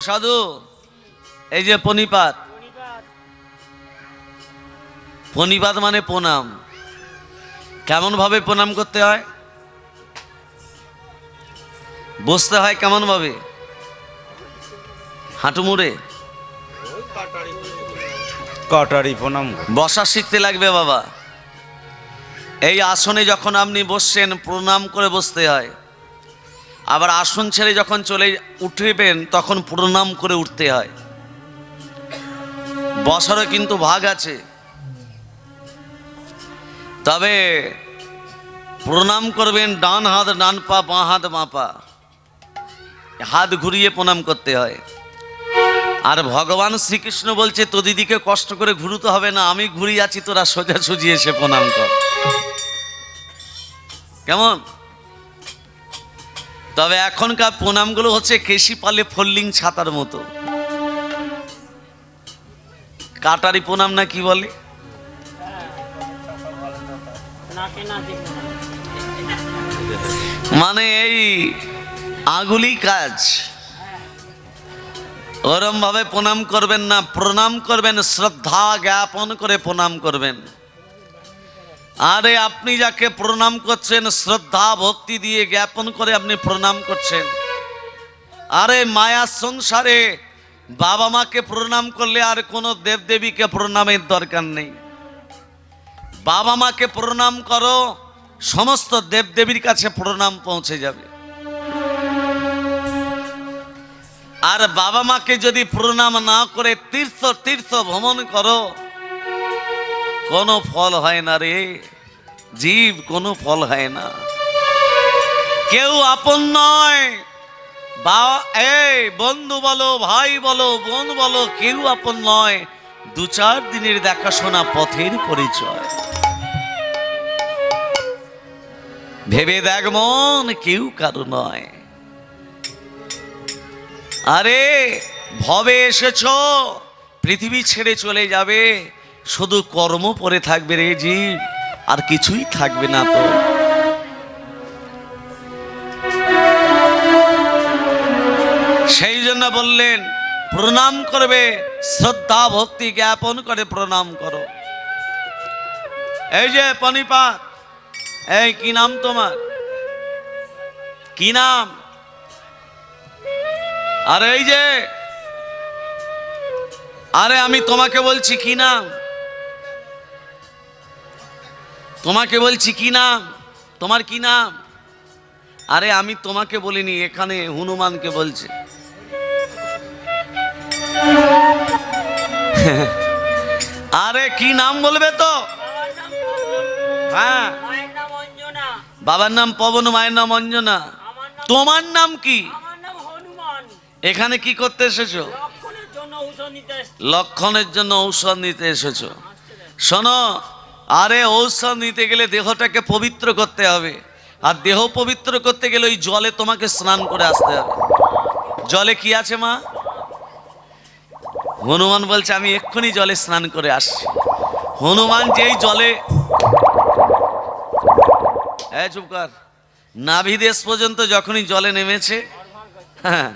সাধু এই যে পনিপাত, পনিপাত মানে প্রণাম। কেমন ভাবে প্রণাম করতে হয়? বসতে হয় কেমন ভাবে? হাঁটু মুড়ে কাটারি প্রণাম। বসা শিখতে লাগবে বাবা। এই আসনে যখন আপনি বসছেন প্রণাম করে বসতে হয়, আবার আসন ছেড়ে যখন চলে উঠবেন তখন প্রণাম করে উঠতে হয়। বসারও কিন্তু ভাগ আছে, তবে প্রণাম করবেন ডান হাত ডান পা, বাঁ হাত বাঁ পা, হাত ঘুরিয়ে প্রণাম করতে হয়। আর ভগবান শ্রীকৃষ্ণ বলছে তো দিদিকে কষ্ট করে ঘুরতে হবে না, আমি ঘুরিয়ে আছি, তোরা সোজাসুজি এসে প্রণাম কর। কেমন? তবে এখনকার প্রণামগুলো হচ্ছে কেশি পালে ফল্লিং ছাতার মতো। কাটারি প্রণাম না কি বলে, মানে এই আগুলি কাজ। ওরম ভাবে প্রণাম করবেন না, প্রণাম করবেন শ্রদ্ধা জ্ঞাপন করে প্রণাম করবেন। আরে আপনি যাকে প্রণাম করছেন শ্রদ্ধা ভক্তি দিয়ে জ্ঞাপন করে আপনি প্রণাম করছেন। আরে মায়ার সংসারে বাবা মাকে প্রণাম করলে আর কোনো দেবদেবীকে প্রণামের দরকার নেই। বাবা মাকে প্রণাম করো, সমস্ত দেবদেবীর কাছে প্রণাম পৌঁছে যাবে। আর বাবা মাকে যদি প্রণাম না করে তীর্থ তীর্থ ভ্রমণ করো, কোনো ফল হয় না রে জীব, কোনো ফল হয় না। কেউ আপন নয়, এই বন্ধু বলো, ভাই বলো, বোন বলো, কেউ আপন নয়। দু চার দিনের দেখাশোনা পথের পরিচয়। ভেবে দেখ মন, কেউ কারো নয়। আরে ভবে এসেছো, পৃথিবী ছেড়ে চলে যাবে, শুধু কর্ম পড়ে থাকবে রে জীব, আর কিছুই থাকবে না তো। সেই জন্য বললেন প্রণাম করবে, শ্রদ্ধা ভক্তি জ্ঞাপন করে প্রণাম করো। এই যে পনিপাত, এই কি নাম তোমার? কি নাম? আরে এই যে, আরে আমি তোমাকে বলছি কি নাম? তোমাকে বলছি কি নাম? তোমার কি নাম? আরে আমি তোমাকে বলিনি, এখানে হনুমানকে বলছে। আরে কি নাম বলবে তো? হ্যাঁ, বাবার নাম পবন, মায়ের নাম অঞ্জনা। তোমার নাম কি? এখানে কি করতে এসেছো? লক্ষণের জন্য ঔষধ নিতে এসেছো। শোনো, আরে ঔষধ নিতে গেলে দেহটাকে পবিত্র করতে হবে, আর দেহ পবিত্র করতে গেলে ওই জলে তোমাকে স্নান করে আসতে হবে। জলে কি আছে মা? হনুমান বলছে আমি এক্ষুনি জলে স্নান করে আসছি। হনুমান যেই জলে, চুপ কর, নাভি দেশ পর্যন্ত যখনই জলে নেমেছে, হ্যাঁ,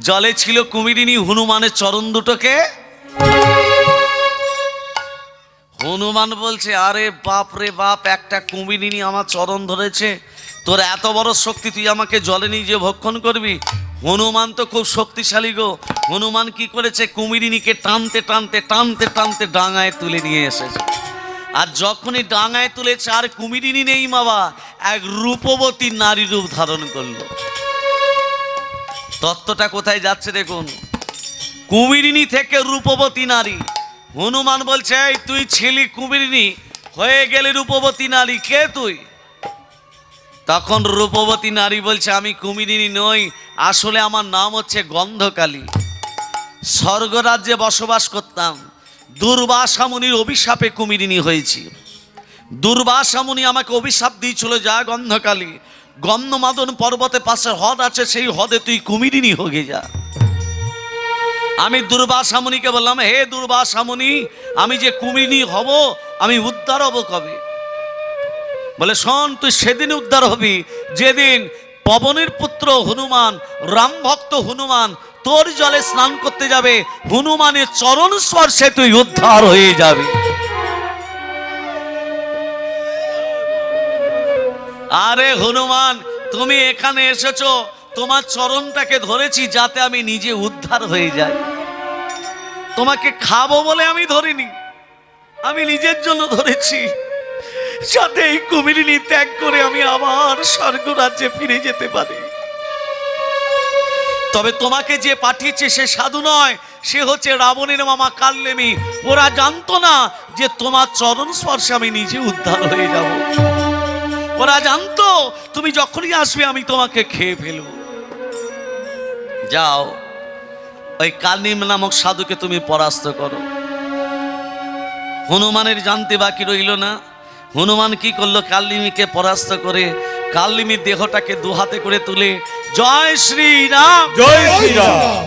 জলে ছিল কুমিরিনী হনুমানের চরণ দুটোকে। হনুমান বলছে আরে বাপ রে বাপ, একটা কুমিরিনী আমার চরণ ধরেছে, তোর এত বড় শক্তি, তুই আমাকে জলে নিয়ে যে ভক্ষণ করবি? হনুমান তো খুব শক্তিশালী গো। হনুমান কি করেছে, কুমিরিনীকে টানতে টানতে টানতে টানতে ডাঙায় তুলে নিয়ে এসেছে। আর যখনই ডাঙায় তুলেছে আর কুমিরিনী নেই বাবা, এক রূপবতী নারী রূপ ধারণ করলো। তত্ত্বটা কোথায় যাচ্ছে দেখুন, কুমিরিনী থেকে রূপবতী নারী। হনুমান বলছে এই তুই ছিলি কুমিরিনী, হয়ে গেলে রূপবতী নারী, কে তুই? তখন রূপবতী নারী বলছে আমি কুমিরিনী নই, আসলে আমার নাম হচ্ছে গন্ধকালী। স্বর্গরাজ্যে বসবাস করতাম, দুর্বাসা মুনির অভিশাপে কুমিরিনী হয়েছি। দুর্বাসা মুনি আমাকে অভিশাপ দিয়েছিল, যা গন্ধকালী, গন্ধমাদন পর্বতের পাশে হ্রদ আছে, সেই হ্রদে তুই কুমিরিনী হয়ে যা। আমি দুর্বাসা মুনিকে বললাম হে দুর্বাসা মুনি, আমি যে কুমিরিনী হব, আমি উদ্ধার হব কবে? বলে শোন, তুই সেদিন উদ্ধার হবি যেদিন পবনের পুত্র হনুমান, রাম ভক্ত হনুমান তোর জলে স্নান করতে যাবে, হনুমানের চরণ স্পর্শে তুই উদ্ধার হয়ে যাবে। আরে হনুমান, তুমি এখানে এসেছো, তোমার চরণটাকে ধরেছি যাতে আমি নিজে উদ্ধার হয়ে যাই। তোমাকে খাবো বলে আমি ধরিনি, আমি নিজের জন্য ধরেছি, যাতে এই কুমিরিনী ত্যাগ করে আমি আবার স্বর্গ রাজ্যে ফিরে যেতে পারি। তবে তোমাকে যে পাঠিয়েছে সে সাধু নয়, সে হচ্ছে রাবণের মামা কালনেমি। ওরা জানতো না যে তোমার চরণ স্পর্শে আমি নিজে উদ্ধার হয়ে যাব। ওরা জানতো তুমি যখনই আসবে আমি তোমাকে খেয়ে ফেলব। যাও, ওই কালনেমি নামক সাধুকে তুমি পরাস্ত করো। হনুমানের জানতে বাকি রইল না। হনুমান কি করলো, কালনেমিকে পরাস্ত করে কালনেমির দেহটাকে দুহাতে করে তুলে জয় শ্রীরাম, জয় শ্রীরাম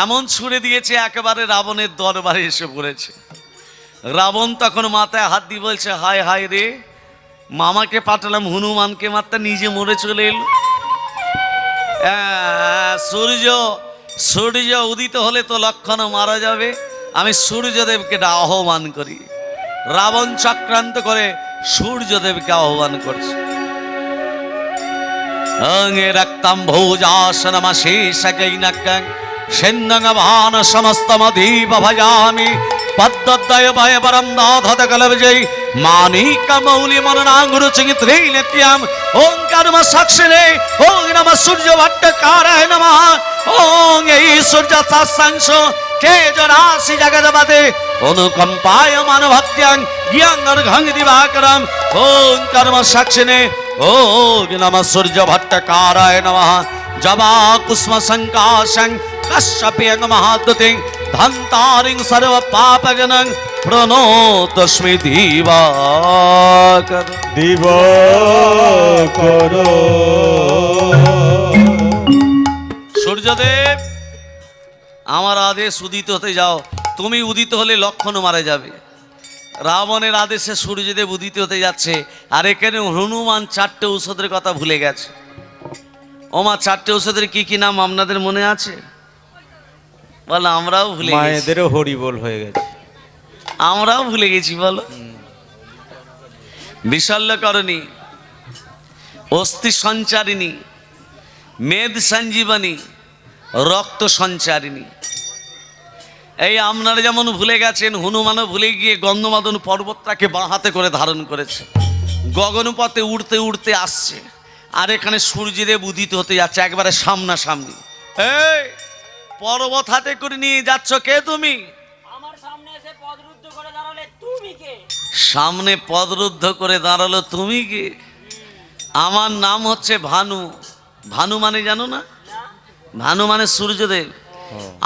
এমন ছুড়ে দিয়েছে একেবারে রাবণের দরবারে এসে পড়েছে। রাবণ তখন মাথায় হাত দিয়ে বলছে, হায় হায় রে, মামাকে পাঠালাম হনুমানকে মারতে, নিজে মরে চলে এলো। সূর্য উদিত হলে তো লক্ষণ মারা যাবে, আমি সূর্যদেবকে আহ্বান করি। রাবণ চক্রান্ত করে সূর্যদেবকে আহ্বান করছে। অঙ্গে রক্তম ভোজাসনমশেষগৈনকং সিন্ধঙ্গভান সমস্তমধীব ভজামি পদ্মদ্বয় ভয় পরম নাথদকলবিজয়ী মানিকমৌলি মননাঙ্গুরু চিত্রৈনিত্যম ওঙ্কারম সাক্ষিণে ওং নমঃ সূর্য ভট্টকারায় নমঃ ওং এই সূর্য সৎসংস তেজরাশি জগৎপতে অনুকম্পায় মানভক্ত্যং জ্ঞানর্ঘং দিবাকরম ওং কর্ম সাক্ষিণে ওং নমঃ সূর্য ভট্টকারায় নমঃ জবা কুষ্ম সংকাশং কশ্যপেং মহাদ্যুতিং ধন্তারিং সর্ব পাপজনং প্রণতস্মি দিবাকর। দিবাকর সূর্যদেব, আমার আদেশ উদিত হতে যাও। তুমি উদিত হলে লক্ষণ মারা যাবে। রাবণের আদেশে সূর্যদেব উদিত হতে যাচ্ছে, আর এখানে হনুমান 4টে ঔষধের কথা ভুলে গেছে। ওমা, 4টে ঔষধের কি কি নাম আপনাদের মনে আছে? বলো, আমরাও ভুলে গেছি। মায়েদেরও হরিবোল হয়ে গেছে, আমরাও ভুলে গেছি। বলো, বিশল্যকরণী, অস্থি সঞ্চারিণী, মেদ সঞ্জীবনী, রক্ত সঞ্চারিণী। এই আপনারা যেমন ভুলে গেছেন, হনুমানও ভুলে গিয়ে গন্ধমাদন পর্বতটাকে বাঁ হাতে করে ধারণ করেছে, গগনপথে উড়তে উড়তে আসছে। আর এখানে সূর্যদেব উদিত হতে যাচ্ছে একবারে সামনাসামনি। এই পর্বত হাতে করে নিয়ে যাচ্ছ, কে তুমি? আমার সামনে এসে পদরুদ্ধ করে দাঁড়ালে তুমি কে? সামনে পদরুদ্ধ করে দাঁড়ালো তুমি কে? আমার নাম হচ্ছে ভানু। ভানু মানে জানো না? ভানু মানে সূর্যদেব।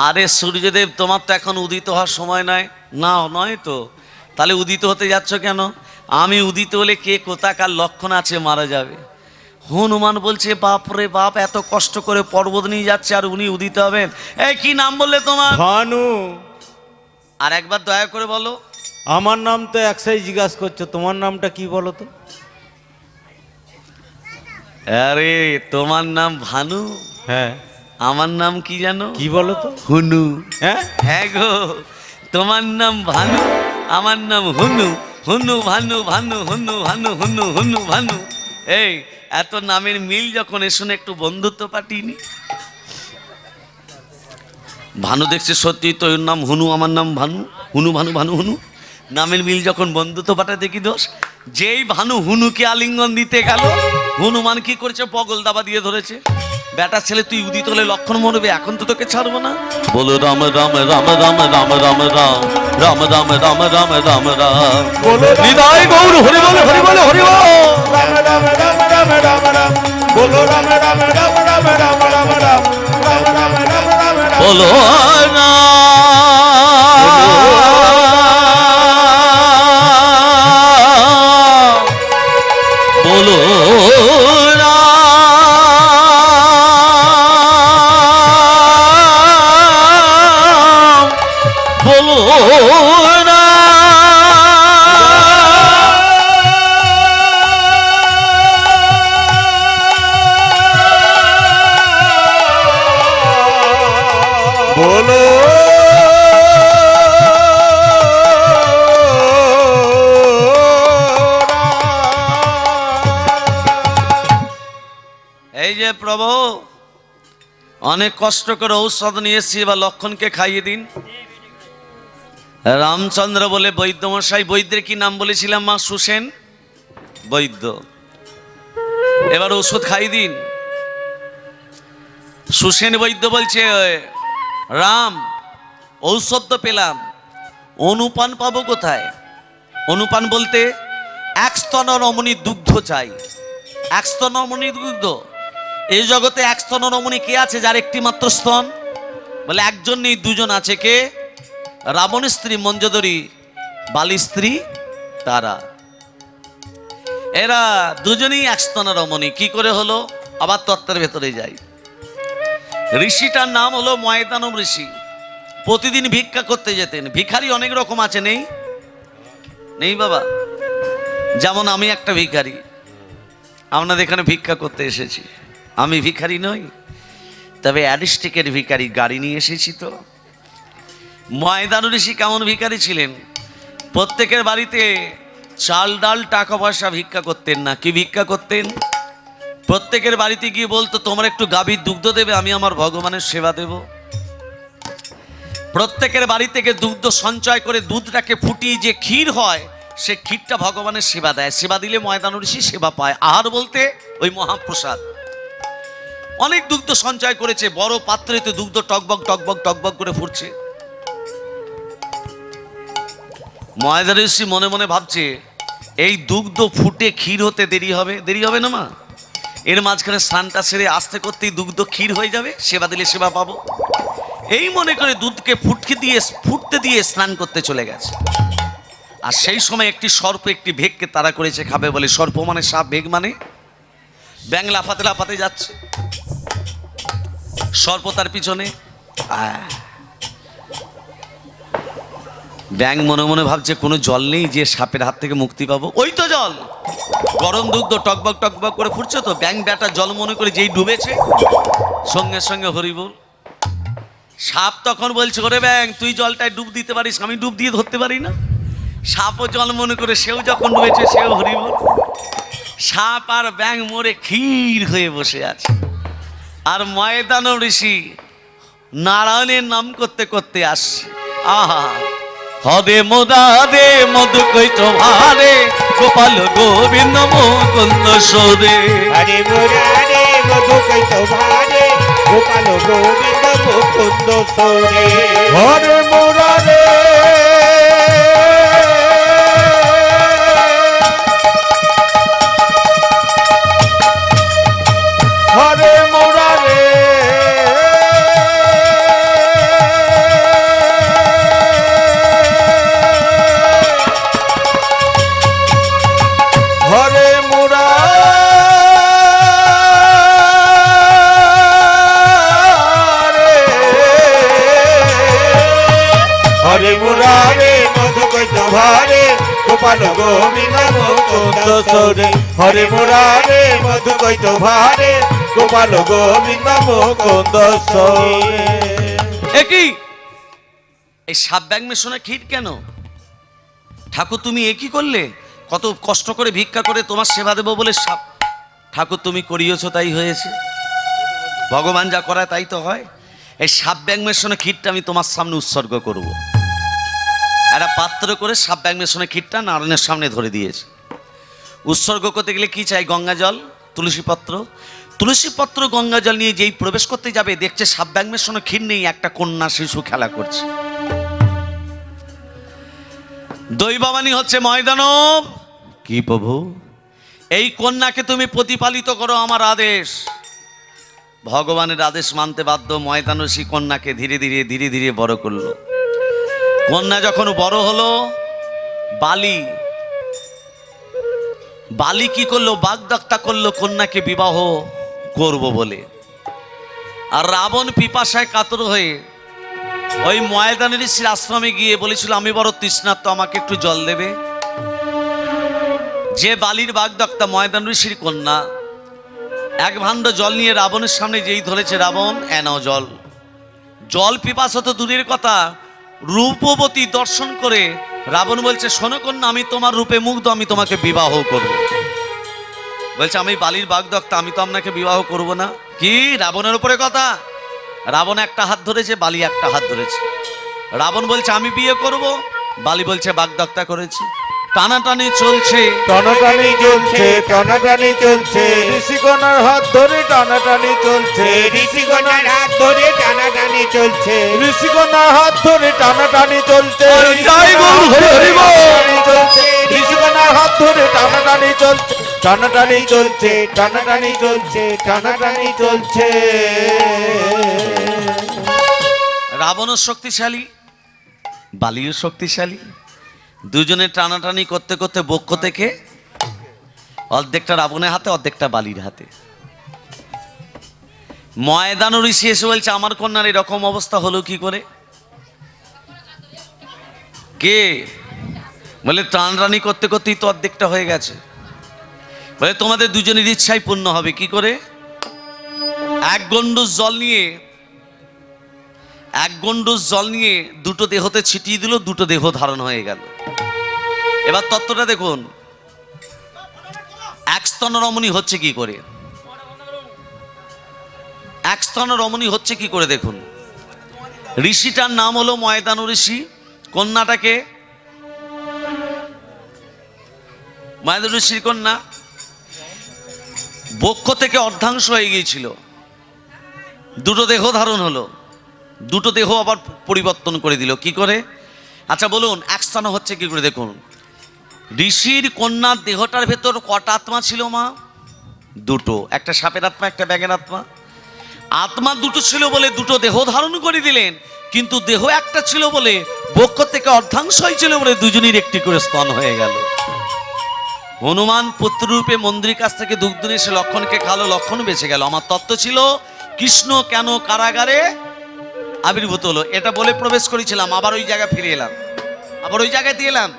আরে সূর্যদেব, তোমার তো এখন উদিত হওয়ার সময় নয়। না, নয় তো, তাহলে উদিত হতে যাচ্ছ কেন? আমি উদিত হলে কে কোথাকার লক্ষণ আছে মারা যাবে। হনুমান বলছে, বাপ রে বাপ, এত কষ্ট করে পর্বত নিয়ে যাচ্ছে আর উনি উদিত হবেন? এই কি নাম বললে তোমার? ভানু। আর একবার দয়া করে বলো। আমার নাম তো একসাই জিজ্ঞাসা করছো, তোমার নামটা কি বলো তো? আরে তোমার নাম ভানু, হ্যাঁ, আমার নাম কি জানো? কি বলো তো? হুনু। হ্যাঁ, হ্যাঁ গো, তোমার নাম ভানু, আমার নাম হুনু। হুনু ভানু, ভানু হুনু, ভানু হুনু, হুনু ভানু। এই এত নামের মিল যখন, এ শুনে একটু বন্ধুত্ব পাঠিনি। ভানু দেখছে সত্যি তো, ওর নাম হুনু, আমার নাম ভানু। হুনু ভানু, ভানু হুনু, নামের মিল যখন, বন্ধুত্ব পাঠা দেখি দোষ। যেই ভানু হুনুকে আলিঙ্গন দিতে গেল, হনুমান কি করেছে, বগল দাবা দিয়ে ধরেছে। বেটা ছেলে, তুই উদিত হলে লক্ষণ মরবে, এখন তো তোকে ছাড়বো না। বলো রাম রাম রাম রাম রাম রাম রাম রাম রাম রাম রাম রাম রাম। বলো হৃদয় গৌর হরি বল, হরি বল, হরি বল। রাম রাম রাম রাম রাম রাম, বলো রাম রাম রাম রাম রাম রাম রাম, রাম রাম রাম রাম রাম, বলো না বলো না বলো না। बोलो এই যে প্রভু অনেক কষ্ট করে ঔষধ নিয়ে এসেছি, এবার লক্ষণকে খাইয়ে দিন। রামচন্দ্র বলে বৈদ্যমশাই, বৈদ্যের কি নাম বলেছিলাম মা? সুসেন বৈদ্য। এবার ওষুধ খাইয়ে দিন। সুসেন বৈদ্য বলছে রাম ঔষধ তো পেলাম, অনুপান পাবো কোথায়? অনুপান বলতে এক স্তন রমণীর দুগ্ধ চাই। এক স্তন রমণীর দুগ্ধ? এই জগতে এক স্তন রমণী কে আছে যার একটি মাত্র স্তন? বলে একজন নেই, দুজন আছে। কে? রাবণের স্ত্রী মঞ্জোদরী, বালির স্ত্রী তারা। এরা দুজনেই এক স্তন রমণী। কি করে হলো? আবার তত্ত্বের ভেতরে যাই। ঋষিটার নাম হলো ময়দানব ঋষি। প্রতিদিন ভিক্ষা করতে যেতেন। ভিখারি অনেক রকম আছে, নেই? নেই বাবা। যেমন আমি একটা ভিখারি, আপনাদের এখানে ভিক্ষা করতে এসেছি। আমি ভিখারি নই, তবে অ্যারিস্টিকের ভিখারি, গাড়ি নিয়ে এসেছি তো। ময়দান ঋষি কেমন ভিখারি ছিলেন? প্রত্যেকের বাড়িতে চাল ডাল টাকা পয়সা ভিক্ষা করতেন না। কি ভিক্ষা করতেন? প্রত্যেকের বাড়িতে গিয়ে বলতো তোমরা একটু গাভীর দুগ্ধ দেবে, আমি আমার ভগবানের সেবা দেব। প্রত্যেকের বাড়ি থেকে দুগ্ধ সঞ্চয় করে দুধটাকে ফুটিয়ে যে ক্ষীর হয়, সে ক্ষীরটা ভগবানের সেবা দেয়। সেবা দিলে ময়দান ঋষি সেবা পায়। আহার বলতে ওই মহাপ্রসাদ। অনেক দুগ্ধ সঞ্চয় করেছে, বড় পাত্রেতে দুগ্ধ টকবক টকবক টকবক করে ফুটছে। ময়দান ঋষি মনে মনে ভাবছে এই দুগ্ধ ফুটে ক্ষীর হতে দেরি হবে। দেরি হবে না মা? এর মাঝখানে স্নানটা সেরে আস্তে করতেই দুগ্ধ ক্ষীর হয়ে যাবে, সেবা দিলে সেবা পাবো। এই মনে করে দুধকে ফুটতে দিয়ে স্নান করতে চলে গেছে। আর সেই সময় একটি সর্প একটি ভেগকে তাড়া করেছে খাবে বলে। সর্প মানে সাপ, ভেগ মানে ব্যাং। লাফাতে লাফাতে যাচ্ছে সর্প তার পিছনে। ব্যাং মনে মনে ভাবছে কোনো জল নেই যে সাপের হাত থেকে মুক্তি পাবো। ওই তো জল, গরম দুগ্ধ টকবক টকবক করে ফুটছে তো। ব্যাং ব্যাটা জল মনে করে যেই ডুবেছে, সঙ্গে সঙ্গে হরিবল। সাপ তখন বলছে ওরে ব্যাং, তুই জলটায় ডুব দিতে পারিস, আমি ডুব দিয়ে ধরতে পারি না? সাপও জল মনে করে সেও যখন ডুবেছে, সেও হরিবল। সাপ আর ব্যাং মরে ক্ষীর হয়ে বসে আছে। আর ময়দান ঋষি নারায়ণের নাম করতে করতে আসছে। আহা, হরে মোরারে মধু কৈত ভারে, গোপাল গোবিন্দ মুকুন্দ সোরে। हरे मुरारे मधु कैत भारे, गोपाल गोविंद मुकुंद सोरे। हरे मुरारे हरे मुरारे हरे हरे मुरारे मधु कैत भारे, गोपाल गोविंद मुकुंद सोरे। हरे मुरारे मधु कैत भारे, गोपाल गोविंद मुकुंद सोरे। একই এই সাপ ব্যাং মেশনে ক্ষীর কেন? ঠাকুর তুমি একই করলে? কত কষ্ট করে ভিক্ষা করে তোমার সেবা দেবো বলে সাপ। ঠাকুর তুমি করিয়েছো, তাই হয়েছে। ভগবান যা করায় তাই তো হয়। এই সাপ ব্যাং মেশনে ক্ষীরটা আমি তোমার সামনে উৎসর্গ করব। একটা পাত্র করে সাপ ব্যাং মেশনে ক্ষীরটা নারায়ণের সামনে ধরে দিয়েছে। উৎসর্গ করতে গেলে কি চাই? গঙ্গা জল, তুলসী পত্র। তুলসী পত্র গঙ্গা জল নিয়ে যেই প্রবেশ করতে যাবে, দেখছে সাপ ব্যাং মেশনে ক্ষীর নেই, একটা কন্যা শিশু খেলা করছে। দৈবাবানী হচ্ছে ময়দানব। কি প্রভু? এই কন্যাকে তুমি প্রতিপালিত করো, আমার আদেশ। ভগবানের আদেশ মানতে বাধ্য। ময়দান ঋষি কন্যাকে ধীরে ধীরে ধীরে ধীরে বড় করলো। কন্যা যখন বড় হলো, বালি কি করলো? বাগদত্তা করলো কন্যাকে বিবাহ করব বলে। আর রাবণ পিপাসায় কাতর হয়ে ওই ময়দান ঋষির আশ্রমে গিয়ে বলেছিল আমি বড় তৃষ্ণার্ত, আমাকে একটু জল দেবে। যে বালির বাগদত্তা ময়দান ঋষির কন্যা, এক ভাণ্ড জল নিয়ে রাবণের সামনে যেই ধরেছে, রাবণ এনাও জল। জল পিপাসা তো দূরের কথা, রূপবতী দর্শন করে রাবণ বলছে, শোনো কন্যা, আমি তোমার রূপে মুগ্ধ, আমি তোমাকে বিবাহ করব। বলছে, আমি বালির বাগদত্তা, আমি তো আপনাকে বিবাহ করব না। কি রাবণের উপরে কথা? রাবণ একটা হাত ধরেছে, বালি একটা হাত ধরেছে। রাবণ বলছে আমি বিয়ে করব, বালি বলছে বাগদত্তা করেছি। টানাটানি চলছে, টানাটানি চলছে, টানাটানি চলছে, ঋষিগণের হাত ধরে টানাটানি চলছে, ঋষিগণের হাত ধরে টানাটানি চলছে, ঋষিগণের হাত ধরে টানাটানি চলছে, জয় গুরু হরি বল। ঋষিগণের হাত ধরে টানাটানি চলছে, টানাটানি চলছে, টানাটানি চলছে, টানাটানি চলছে। রাবণও শক্তিশালী, বালিও শক্তিশালী। দুজনে টানাটানি করতে করতে বক্ষ থেকে অর্ধেকটা রাবণের হাতে, অর্ধেকটা বালির হাতে। ময়দান ঋষি এসে বলছে, আমার কন্যার এরকম অবস্থা হলো কি করে? কে বলে, টানাটানি করতে করতেই তো অর্ধেকটা হয়ে গেছে। বলে, তোমাদের দুজনের ইচ্ছাই পূর্ণ হবে। কি করে? এক গন্ডুস জল নিয়ে দুটো দেহতে ছিটিয়ে দিল, দুটো দেহ ধারণ হয়ে গেল। এবার তত্ত্বটা দেখুন, এক স্তন রমণী হচ্ছে কি করে? এক স্তন রমণী হচ্ছে কি করে দেখুন। ঋষিটার নাম হলো ময়দান ঋষি, কন্যাটাকে ময়দান ঋষির কন্যা বক্ষ থেকে অর্ধাংশ হয়ে গিয়েছিল, দুটো দেহ ধারণ হলো, দুটো দেহ আবার পরিবর্তন করে দিল। কি করে? আচ্ছা বলুন, এক স্থান হচ্ছে কি করে দেখুন। ঋষির কন্যার দেহটার ভেতর কটা আত্মা ছিল মা? দুটো, একটা সাপের আত্মা, একটা ব্যাঙের আত্মা। আত্মা দুটো ছিল বলে দুটো দেহ ধারণ করে দিলেন, কিন্তু দেহ একটা ছিল বলে, বক্ষ থেকে অর্ধাংশ হয়েছিল বলে দুজনের একটি করে স্তন হয়ে গেল। হনুমান পুত্ররূপে মন্দির কাছ থেকে দুগ্ধ নিয়ে এসে লক্ষণকে খালো, লক্ষণ বেঁচে গেল। আমার তত্ত্ব ছিল কৃষ্ণ কেন কারাগারে আবির্ভূত হলো, এটা বলে প্রবেশ করেছিলাম, আবার ওই জায়গায় ফিরে এলাম, আবার ওই জায়গায় দিয়ে এলাম।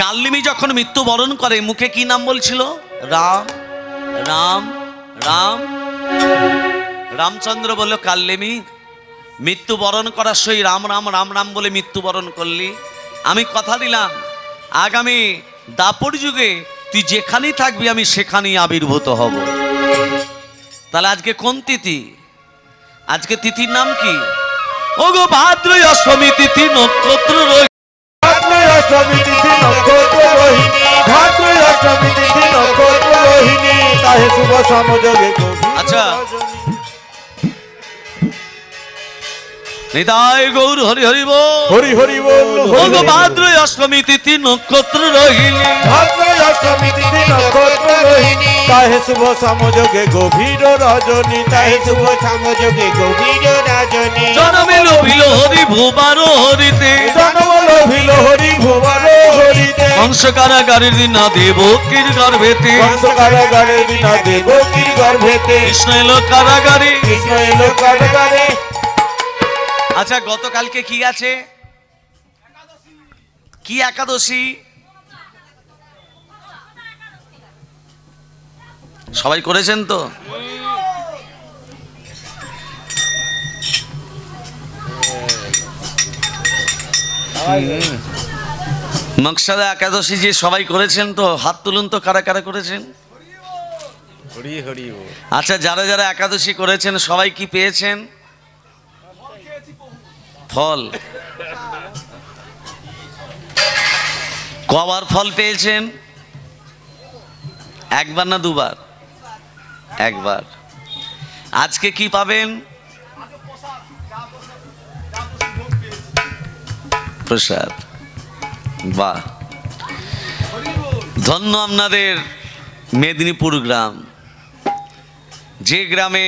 কাল্লিমি যখন মৃত্যুবরণ করে মুখে কি নাম বলছিল? রাম রাম রাম। রামচন্দ্র বলল, কাল্লিমি মৃত্যুবরণ করার সই রাম রাম রাম রাম বলে মৃত্যুবরণ করলি। আমি কথা দিলাম আগামী দাপর যুগে তুই যেখানেই থাকবি আমি সেখানেই আবির্ভূত হব। তাহলে আজকে কোন তিথি? আজকে তিথির নাম কি? ওগো ভাদ্র অষ্টমী তিথি নক্ষত্র অষ্টমী তিথি নক্ষত্র রোহিণী, ভাদ্র অষ্টমী তিথি নক্ষত্র রোহিণী, তাহে শুভ সমযোগে গভীর আচ্ছা। রজনী। নিতাই গৌর হরি হরি বল। হরি হরি বল। ওগো ভাদ্র অষ্টমী তিথি নক্ষত্র রোহিণী, ভাদ্র অষ্টমী তিথি নক্ষত্র রোহিণী, তাহে শুভ সমযোগে গভীর রজনী, তাহে শুভ সমযোগে গভীর রজনী, জনমে লোভিল হরি ভুবার হরিতে, জন্ম লোভিল হরি ভুবন হরিতে, কংস কারাগারের দিনা দেবকীর গর্ভেতে, কংস কারাগারে বিনা দেবকীর গর্ভেতে, কৃষ্ণ এলো কারাগারে। কৃষ্ণ এলো কারাগারে। আচ্ছা, গতকালকে কি আছে? কি একাদশী? সবাই করেছেন তো? মকসদা একাদশী যে সবাই করেছেন তো, হাত তুলুন তো, কারা কারা করেছেন? আচ্ছা, যারা যারা একাদশী করেছেন সবাই কি পেয়েছেন? ফল কবার ফল পেয়েছেন? একবার না দুবার? একবার। আজকে কি পাবেন? প্রসাদ। বাহ, ধন্য আপনাদের মেদিনীপুর গ্রাম, যে গ্রামে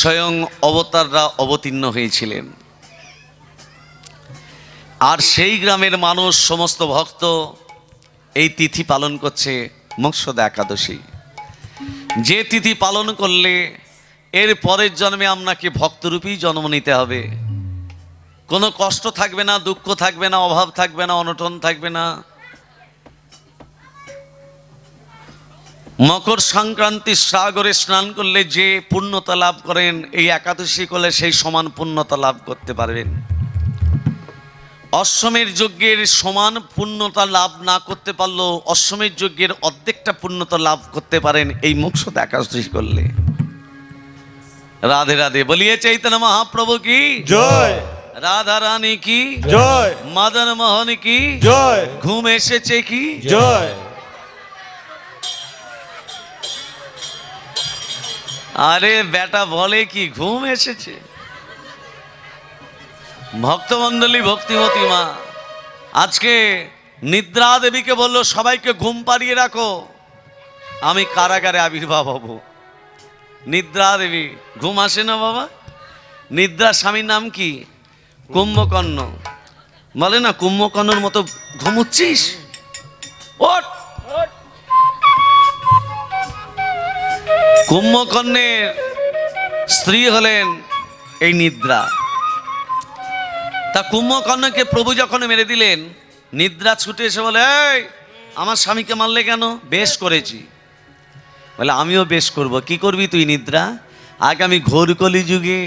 স্বয়ং অবতাররা অবতীর্ণ হয়েছিলেন। আর সেই গ্রামের মানুষ, সমস্ত ভক্ত এই তিথি পালন করছে, মকসদা একাদশী। যে তিথি পালন করলে এর পরের জন্মে আপনাকে ভক্তরূপী জন্ম নিতে হবে। কোনো কষ্ট থাকবে না, দুঃখ থাকবে না, অভাব থাকবে না, অনটন থাকবে না। মকর সংক্রান্তির সাগরে স্নান করলে যে পুণ্যতা লাভ করেন, এই একাদশী করলে সেই সমান পুণ্যতা লাভ করতে পারবেন। অশ্বমের যজ্ঞের সমান পুণ্যতা লাভ না করতে পারলেও অশ্বমের যজ্ঞের অর্ধেকটা পুণ্যতা লাভ করতে পারেন এই মোক্ষদা একাদশী করলে। রাধে রাধে, বলিয়ে চৈতন্য মহাপ্রভু কি জয়, রাধা রানী কি জয়, মদন মোহন কি জয়, ঘুম এসেছে কি জয়। আরে বেটা বলে কি ঘুম এসেছে? ভক্তমণ্ডলী, ভক্তিমতী মা আজকে নিদ্রা দেবীকে বললো সবাইকে ঘুম পাড়িয়ে রাখো, আমি কারাগারে আবির্ভাব হব। নিদ্রা দেবী ঘুম আসে না বাবা। নিদ্রা স্বামীর নাম কি? কুম্ভকর্ণ। বলে না কুম্ভকর্ণর মতো ঘুমুচ্ছিস, ওঠ। কুম্ভকর্ণের স্ত্রী হলেন এই নিদ্রা। তা কুম্ভকর্ণকে প্রভু যখন মেরে দিলেন, নিদ্রা ছুটে এসে বলে, এই আমার স্বামীকে মারলে কেন? বেশ করেছি। বলে আমিও বেশ করব। কি করবি তুই নিদ্রা? আগামী ঘোর কলি যুগে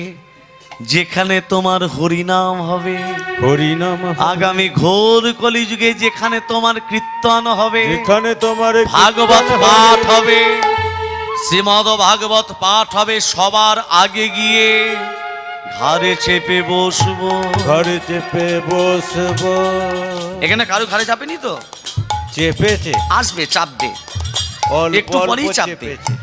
যেখানে তোমার হরিনাম হবে, হরিনাম আগামী ঘোর কলি যুগে যেখানে তোমার কীর্তন হবে, এখানে তোমার ভাগবত পাঠ হবে, শ্রীমদ ভাগবত পাঠ হবে, সবার আগে গিয়ে ঘাড়ে চেপে বসবো। ঘরে চেপে বসবো। এখানে কারো ঘাড়ে চাপেনি তো? চেপেছে, আসবে, চাপবে, অল্প একটু পরেই অল্প চাপবে। চেপেছে।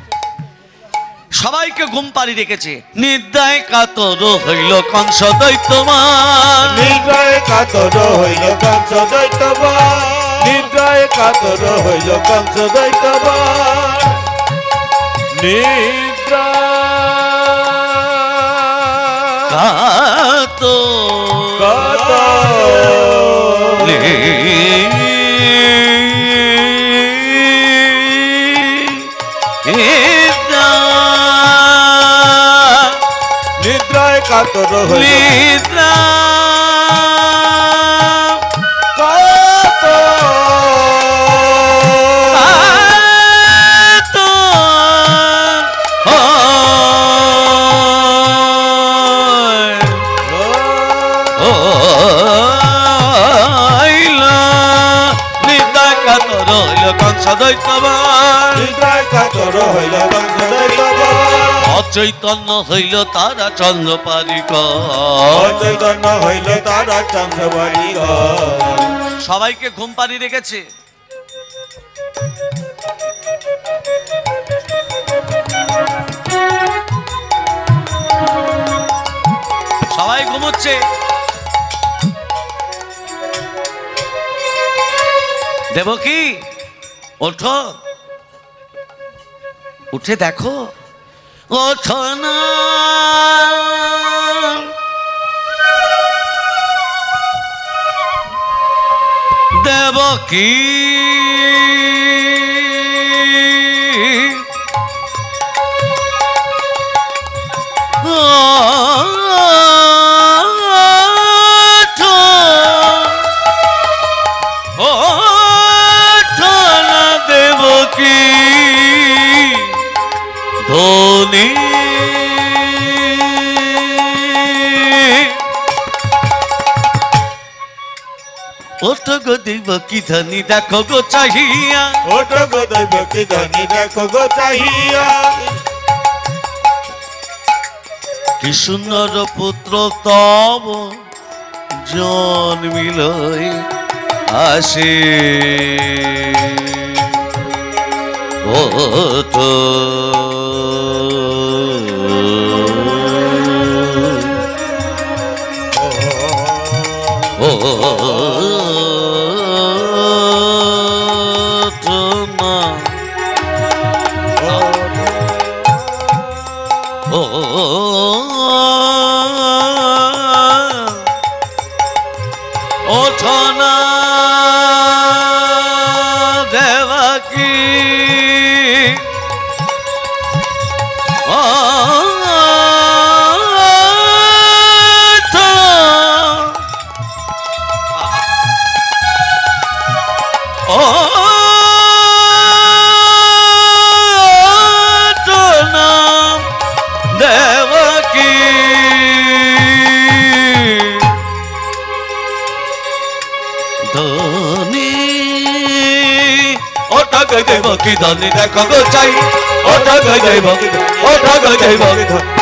সবাইকে ঘুম পাড়ি রেখেছে। নিদ্রায় কাতর হইল কংস দৈত্যমান, নিদ্রায় কাতর হইল কংস দৈত্যবান, নিদ্রায় কাতর হইল কংস দৈত্যবান। নিদ্রা নিদ্রায় কাতর হইল অচৈতন্য হইল তারা চন্দ্রপালিক, অচৈতন্য হইল তারা চন্দ্রপালিক। সবাইকে ঘুম পাড়ি রেখেছে। সবাই ঘুমোচ্ছে। দেবকী ওঠো, উঠে দেখো। ওঠো না দেবকী, দেবকী ধনী ওঠো গো দেবকী ধনী, দেখো গো চাহিয়া, ওঠো গো দেবকী ধনী, দেখো গো চাহিয়া। কি সুন্দর পুত্র তব জন্মিল আসে। ওঠো ওঠো না দেবকী, কি ধনী ওটা গাই দেব কি ধনী দেখো গো চাই ওটা গাই দেব ওটা গাই দেব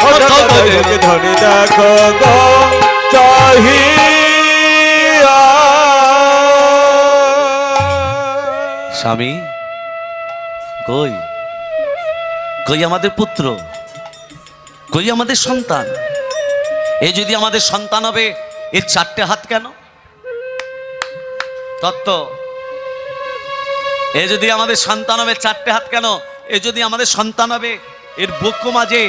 ওটা গাই দেব ধনী দেখো গো চাহিয়া। স্বামী কই কই আমাদের পুত্র, কই আমাদের সন্তান? এ যদি আমাদের সন্তান হবে, এর চারটে হাত কেন? তত্ত্ব, এ যদি আমাদের সন্তান হবে চারটে হাত কেন? এ যদি আমাদের সন্তান হবে, এর বক্ষ মাঝে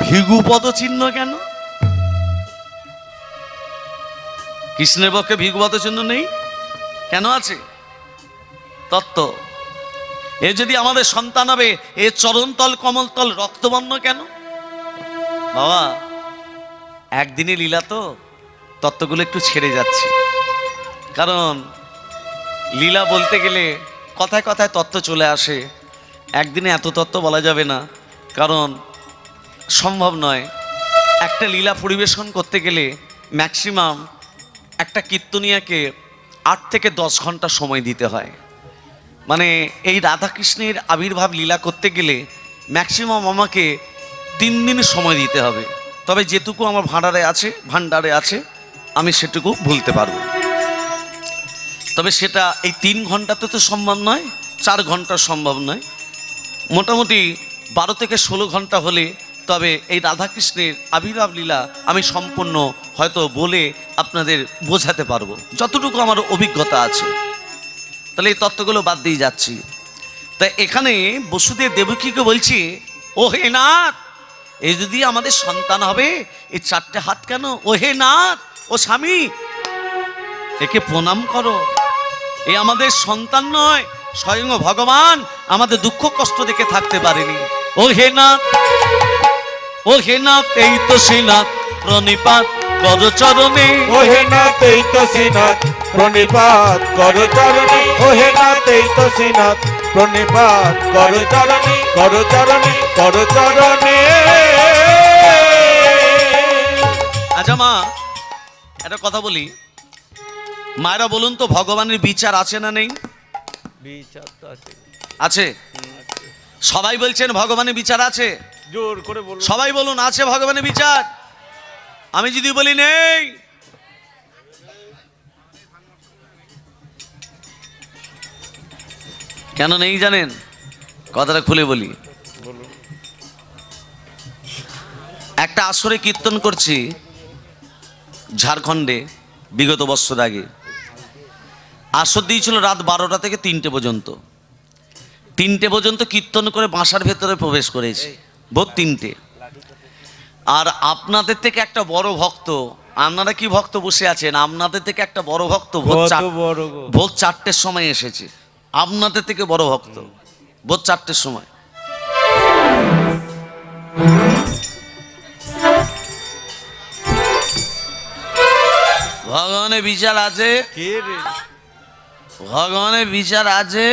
ভিগুপদ চিহ্ন কেন? কৃষ্ণের পক্ষে ভিগুপদ চিহ্ন নেই, কেন আছে? তত্ত্ব, এ যদি আমাদের সন্তান হবে, এর চরণতল কমলতল রক্তবর্ণ কেন? বাবা, একদিনে লীলা তো, তত্ত্বগুলো একটু ছেড়ে যাচ্ছে। কারণ লীলা বলতে গেলে কথায় কথায় তত্ত্ব চলে আসে, একদিনে এত তত্ত্ব বলা যাবে না, কারণ সম্ভব নয়। একটা লীলা পরিবেশন করতে গেলে ম্যাক্সিমাম একটা কীর্তনিয়াকে 8 থেকে 10 ঘন্টা সময় দিতে হয়। মানে এই রাধাকৃষ্ণের আবির্ভাব লীলা করতে গেলে ম্যাক্সিমাম আমাকে 3 দিন সময় দিতে হবে। তবে যেটুকু আমার ভান্ডারে আছে আমি সেটুকু বলতে পারবো। তবে সেটা এই 3 ঘন্টাতে তো সম্ভব নয়, 4 ঘন্টা সম্ভব নয়, মোটামুটি 12 থেকে 16 ঘন্টা হলে তবে এই রাধাকৃষ্ণের আবির্ভাব লীলা আমি সম্পূর্ণ হয়তো বলে আপনাদের বোঝাতে পারবো, যতটুকু আমার অভিজ্ঞতা আছে। তাহলে এই তত্ত্বগুলো বাদ দিয়ে যাচ্ছি। তাই এখানে বসুদেব দেবকীকে বলছি, ও হে নাথ, এই যদি আমাদের সন্তান হবে, এই চারটে হাত কেন? ও হে নাথ, ও স্বামী, একে প্রণাম করো। এ আমাদের সন্তান নয়, স্বয়ং ভগবান আমাদের দুঃখ কষ্ট দেখে থাকতে পারেনি। ও হে নাথ, ও হে নাথ, এই তো শ্রীনাথ প্রণিপাত কর চরণে। ও হে নাথ, এই তো শ্রীনাথ প্রণিপাত কর চরণে। ও হে নাথ, এই তো শ্রীনাথ প্রণিপাত কর চরণে, কর চরণে, কর চরণে। আচ্ছা মা, একটা কথা বলি, মায়েরা বলুন তো, ভগবানের বিচার আছে না নেই? বিচার তো আছে, আছে। সবাই বলছেন ভগবানের বিচার আছে, জোর করে বলুন। সবাই বলুন আছে ভগবানের বিচার। আমি যদি বলি নেই, কেন নেই জানেন? কথাটা খুলে বলি। একটা আসরে কীর্তন করছি ঝাড়খণ্ডে বিগত বছর আগে। আসর দিয়েছিল রাত 12টা থেকে 3টে পর্যন্ত। 3টে পর্যন্ত কীর্তন করে বাসার ভেতরে প্রবেশ করেছি, ভোর 3টে। আর আপনাদের থেকে একটা বড় ভক্ত, আপনারা কি ভক্ত বসে আছেন, আপনাদের থেকে একটা বড় ভক্ত ভোর 4টের সময় এসেছে। আপনাদের থেকে বড় ভক্ত ভোর 4টের সময়। ভগবানের বিচার আছে, ভগবানের বিচার আছে।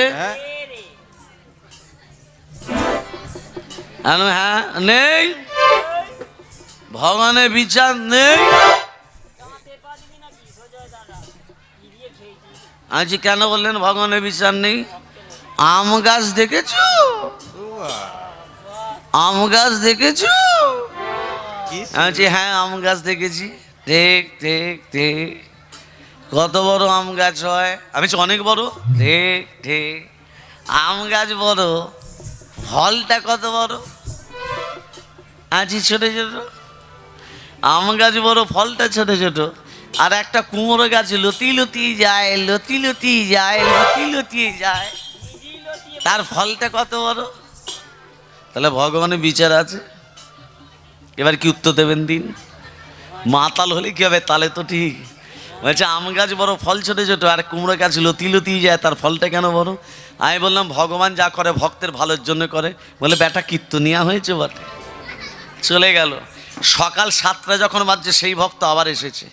হ্যাঁ নেই, ভগবানের বিচার নেই। আজ কেন বললেন ভগবানের বিচার নেই? আম গাছ দেখেছো? আম গাছ দেখেছো? হ্যাঁ আম গাছ দেখেছি। ঠিক ঠিক ঠিক। কত বড় আম গাছ হয়? আমি অনেক বড়। ঠিক ঠিক। আম গাছ বড়, ফলটা কত বড়? আছি ছোট ছোট। আম গাছ বড়, ফলটা ছোট ছোট। আর একটা কুমড়ো গাছ লতি লতি যায়, লতি লতি যায়, লতি লতি যায়, তার ফলটা কত বড়? তাহলে ভগবানের বিচার আছে। এবার কি উত্তর দেবেন দিন? মাতাল হলে কি হবে? তাহলে তো ঠিক বলছে আম গাছ বড়, ফল ছোট ছোট, আর কুমড়ো গাছ লতি লতি যায়, তার ফলটা কেন বড়? আমি বললাম ভগবান যা করে ভক্তের ভালোর জন্য করে। বলে বেটা কীর্তনিয়া হয়েছে বটে। চলে গেল। সকাল 7টা যখন বাজছে সেই ভক্ত আবার এসেছে,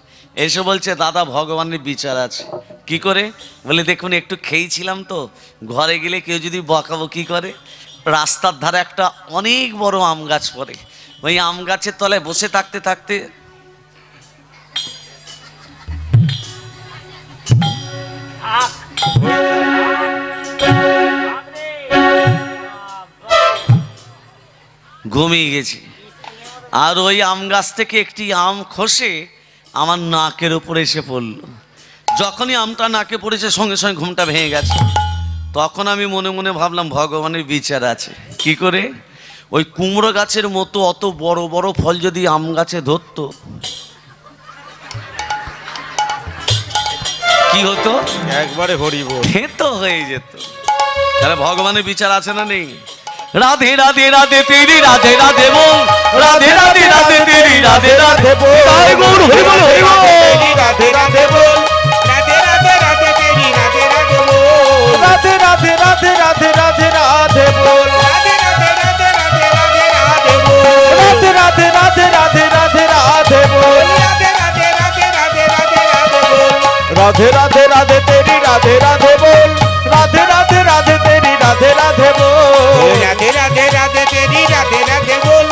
এসে বলছে দাদা ভগবানের বিচার আছে। কি করে? বলে দেখুন একটু খেয়েছিলাম তো, ঘরে গেলে কেউ যদি বকাবকি করে, রাস্তার ধারে একটা অনেক বড় আম গাছ পড়ে, ওই আম গাছের তলায় বসে থাকতে থাকতে ঘুমিয়ে গেছি। আর ওই আম গাছ থেকে একটি আম খসে আমার নাকের উপরে এসে পড়ল। যখনই আমটা নাকে পড়েছে সঙ্গে সঙ্গে ঘুমটা ভেঙে গেছে। তখন আমি মনে মনে ভাবলাম ভগবানের বিচার আছে। কি করে? ওই কুমড়ো গাছের মতো অত বড় বড় ফল যদি আম গাছে ধরতো কি হতো? একবারে হরিব খেতো হয়ে যেত। তাহলে ভগবানের বিচার আছে না নেই? রাধে রাধে রাধে তেরি রাধে রাধে বল, রাধে রাধে রাধে তেরি রাধে রাধে বল, জয় গৌর হরি বল হরি বল, রাধে রাধে বল, রাধে রাধে রাধে তেরি রাধে রাধে বল, রাধে রাধে রাধে রাধে রাধে রাধে বল, রাধে রাধে রাধে রাধে রাধে রাধে বল, রাধে রাধে রাধে রাধে রাধে রাধে বল, রাধে রাধে রাধে রাধে রাধে রাধে বল, রাধে রাধে রাধে তেরি রাধে রাধে বল, রাধে রাধে রাধে তেরি রাধে রাধে বল, রাধে রাধে রাধে তেরি রাধে রাধে বল,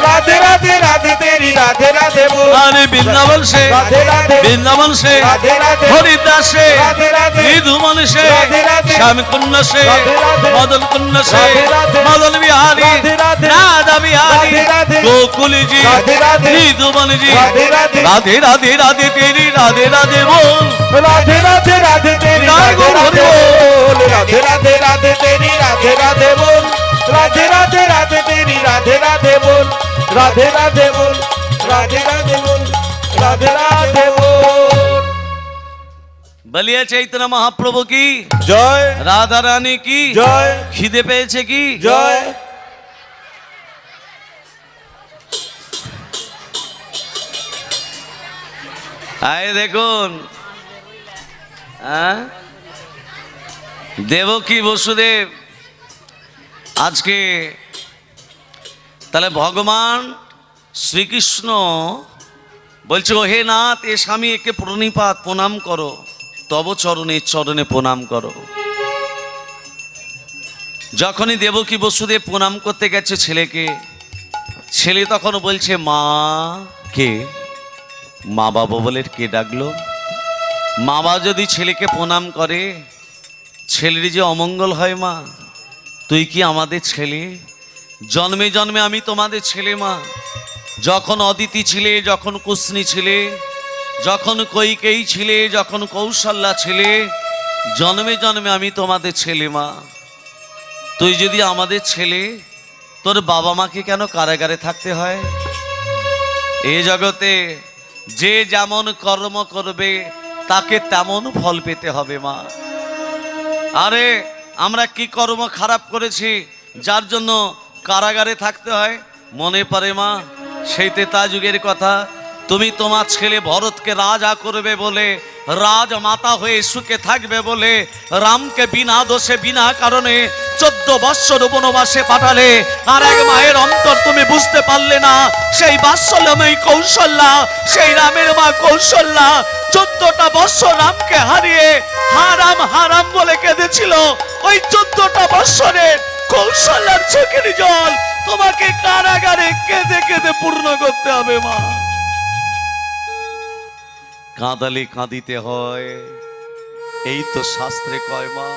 রাধে রাধে রাধে তেরি রাধে রাধে বল, আরে বৃন্দাবন সে রাধে রাধে বৃন্দাবন সে রাধে রাধে হরিদাস সে রাধে রাধে মৃদুমন সে রাধে রাধে শ্যাম কুণ্ড সে রাধে রাধে মদন কুণ্ড সে রাধে রাধে মদন বিহারী রাধে রাধে রাধা বিহারী রাধে রাধে গোকুল জি রাধে রাধে মৃদুমন জি রাধে রাধে রাধে রাধে রাধে তেরি রাধে রাধে বল, রাধে রাধে রাধে তেরি জয় রাধে গৌর হরি রাধে বল। বল, রাধে রাধে রাধে তেরি রাধে রাধে বল, রাধে রাধে রাধে তেরি রাধে রাধে বল, রাধে রাধে বল, রাধে রাধে বল, রাধে রাধে বল। বলিয়ে চৈতন্য মহাপ্রভু কি জয়, রাধা রানী কি জয়, খিদে পেয়েছে কি জয়। আয় দেখুন, দেবকী বসুদেব আজকে তাহলে ভগবান শ্রীকৃষ্ণ বলছে, ও হে নাথ, এ স্বামী একে প্রণিপাত প্রণাম করো, তব চরণে চরণে প্রণাম করো। যখনই দেবকী বসুদেব প্রণাম করতে গেছে ছেলেকে, ছেলে তখন বলছে মা। কে? মা বাবা বলে কে ডাকলো? মা বাবা যদি ছেলেকে প্রণাম করে ছেলের যে অমঙ্গল হয়। মা, তুই কি আমাদের ছেলে? জন্মে জন্মে আমি তোমাদের ছেলে। মা, যখন অদিতি ছিলে, যখন কুষ্ণী ছিলে, যখন কৈকেয়ী ছিলে, যখন কৌশল্যা ছিলে, জন্মে জন্মে আমি তোমাদের ছেলে। মা, তুই যদি আমাদের ছেলে, তোর বাবা মাকে কেন কারাগারে থাকতে হয়? এই জগতে যে যেমন কর্ম করবে তাকে তেমন ফল পেতে হবে। মা, আরে আমরা কি কর্ম খারাপ করেছি যার জন্য কারাগারে থাকতে হয়? মনে পড়ে মা সেই ত্রেতা যুগের কথা? তুমি তোমার ছেলে ভরতকে রাজা করবে বলে, রাজমাতা হয়ে সুখে থাকবে বলে রামকে বিনা দোষে বিনা কারণে 14 বৎসর বনবাসে পাঠালে, আর এক মায়ের অন্তর তুমি বুঝতে পারলে না। সেই বাৎসল্যময়ী কৌশল্যা, সেই রামের মা কৌশল্যা 14টা বৎসর রামকে হারিয়ে হারাম হারাম বলে কেঁদেছিল। ওই 14টা বৎসরে কৌশল্যার চোখের জল তোমাকে কারাগারে কেঁদে কেঁদে পূর্ণ করতে হবে। মা, কাঁদালে কাঁদিতে হয়, এই তো শাস্ত্রে কয়। মা,